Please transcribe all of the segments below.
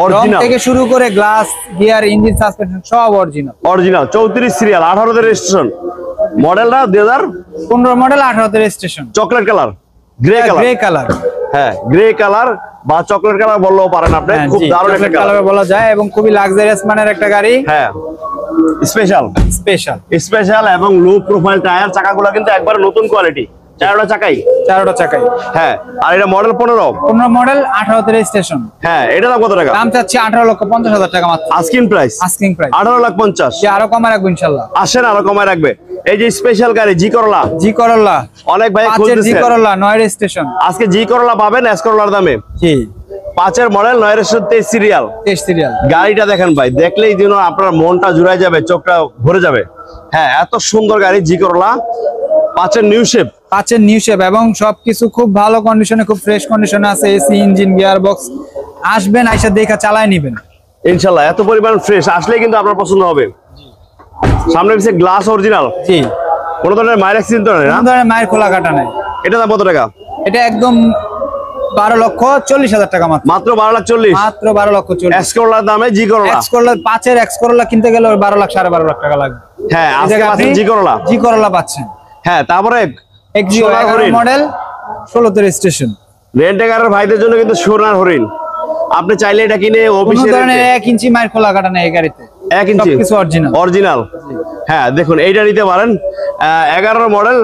Original থেকে শুরু করে গ্লাস, গিয়ার, ইঞ্জিন, সাসপেনশন সব অরিজিনাল। অরিজিনাল 34 সিরিয়াল, 18 তে রেজিস্ট্রেশন, মডেলটা 2015 মডেল, 18 তে registration. Chocolate colour, grey colour, grey colour, হ্যাঁ গ্রে কালার বা চকলেট কালার বললেও পারেন আপনি। খুব দারুণ একটা কালার বলা যায় এবং খুবই লাক্সারিয়াস মানের একটা গাড়ি। হ্যাঁ স্পেশাল স্পেশাল স্পেশাল এবং লো প্রোফাইল টায়ার, চাকাগুলো কিন্তু একবার নতুন কোয়ালিটি, চারটা চাকাই। হ্যাঁ আর এটা মডেল 15 মডেল, 18 তে রেজিস্ট্রেশন। হ্যাঁ এটা দাম কত টাকা? দাম চাচ্ছি 18,50,000 টাকা মাত্র। Asking price 18,50,000। কি আরো কমায় রাখবো ইনশাআল্লাহ। আসেন আরো কমায় রাখবে। এই যে স্পেশাল গাড়ি জি করলা অনেক ভাই খুঁজতেছে। জি করলা 9 রেজিস্ট্রেশন। আজকে জি করলা পাবেন এস করলার দামে। জি 5 এর মডেল, 9 রেজিস্ট্রেশন, 23 সিরিয়াল। গাড়িটা দেখেন ভাই, দেখলেই যেন আপনার মনটা জুড়ায় যাবে, চোখটা ভরে যাবে। হ্যাঁ এত সুন্দর গাড়ি জি করলা, 5 এর নিউ শেপ এবং সবকিছু খুব ভালো কন্ডিশনে, খুব ফ্রেশ কন্ডিশনে আছে। AC, engine, gear box. আসবেন আইসা দেখা চালায় নিবেন ইনশাআল্লাহ। এত পরিমাণ ফ্রেশ, আসলেই কিন্তু আপনার পছন্দ হবে। সামনে পিছে গ্লাস অরিজিনাল। জি কোন ধরনের মায়ের অ্যাক্সিডেন্ট নেই না? কোন ধরনের মায়ের খোলা কাটা নাই। এটা দাম কত টাকা? এটা একদম 12,40,000 টাকা মাত্র। মাত্র 12,40,000। মাত্র 12,40,000। এক্স করলার দামে জি করলা। এক্স করলা 5 এর এক্স করলা কিনতে গেলে 12 লাখ 12.5 লাখ টাকা লাগবে। হ্যাঁ আজকে পাচ্ছেন জি করলা পাচ্ছেন। হ্যাঁ তারপরে এক্সিও 11 মডেল, 16 তে রেজিস্ট্রেশন। রেন্ট কারের ভাইদের জন্য কিন্তু সোনার হরিণ। আপনি চাইলে এটা কিনে অফিসে 1 ইঞ্চি মায়ের খোলা কাটা নেই এই গাড়িতে। 1 ইঞ্চি সবকিছু অরিজিনাল। হ্যাঁ দেখুন এইটা নিতে পারেন। 11 মডেল,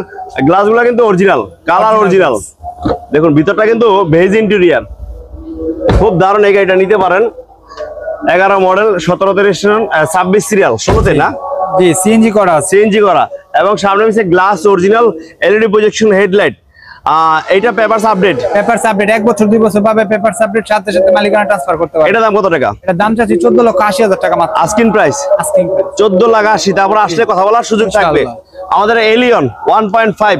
গ্লাসগুলো কিন্তু অরিজিনাল, কালার অরিজিনাল। দেখুন ভিতরটা কিন্তু বেজ ইন্টেরিয়র, খুব দারুণ। এই গাড়িটা নিতে পারেন। 11 মডেল, 17 তে রেজিস্ট্রেশন, 26 সিরিয়াল, 16 তে না? জি সিএনজি করা এবং সামনে পিছে glass original, LED projection headlight. এইটা পেপারস আপডেট 1 বছর 2 বছর পাবে। পেপারস আপডেট, সাথে সাথে মালিকানা ট্রান্সফার করতে পারবে। এটা দাম কত টাকা? এটা দাম চাচ্ছি 14,80,000 টাকা মাত্র। Asking price 14,80,000। তারপর আসলে কথা বলার সুযোগ থাকবে। আমাদের এলিয়ন 1.5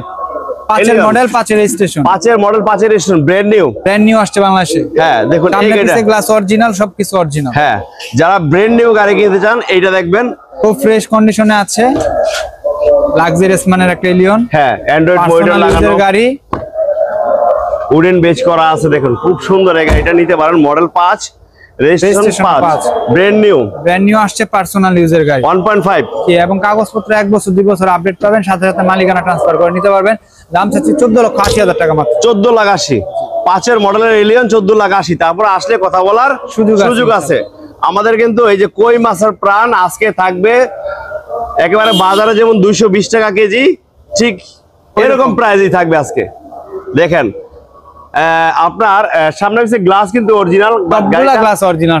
5 এর মডেল, 5 এর রেজিস্ট্রেশন। 5 এর মডেল, 5 এর রেজিস্ট্রেশন, ব্র্যান্ড নিউ আসছে বাংলাদেশে। হ্যাঁ দেখুন এই গাড়িটা গ্লাস অরিজিনাল, সবকিছু অরিজিনাল। হ্যাঁ যারা ব্র্যান্ড নিউ গাড়ি কিনতে চান এইটা দেখবেন, খুব ফ্রেশ কন্ডিশনে আছে। লাক্সারিয়াস মানের একটা এলিয়ন। হ্যাঁ অ্যান্ড্রয়েড মনিটর লাগানো গাড়ি, উডেন বেজ করা আছে। দেখুন খুব সুন্দর এই গাড়িটা নিতে পারেন। মডেল 5, রেজিস্ট্রেশন 5, ব্র্যান্ড নিউ আসছে, পার্সোনাল ইউজের গাড়ি 1.5। এবং কাগজপত্র 1 বছর 2 বছর আপডেট পাবেন, সাথে সাথে মালিকানা ট্রান্সফার করে নিতে পারবেন। দাম চাচ্ছি 14,80,000 টাকা মাত্র। 14,80,000। 5 এর মডেলের এলিয়ন 14,80,000। তারপর আসলে কথা বলার সুযোগ আছে। আমাদের কিন্তু এই যে কই মাছের প্রাণ আজকে থাকবে একেবারে বাজারে যেমন 220 টাকা কেজি, ঠিক এরকম প্রাইসই থাকবে আজকে। দেখেন আপনার সামনে গ্লাস কিন্তু অরিজিনাল, গ্লাস অরিজিনাল।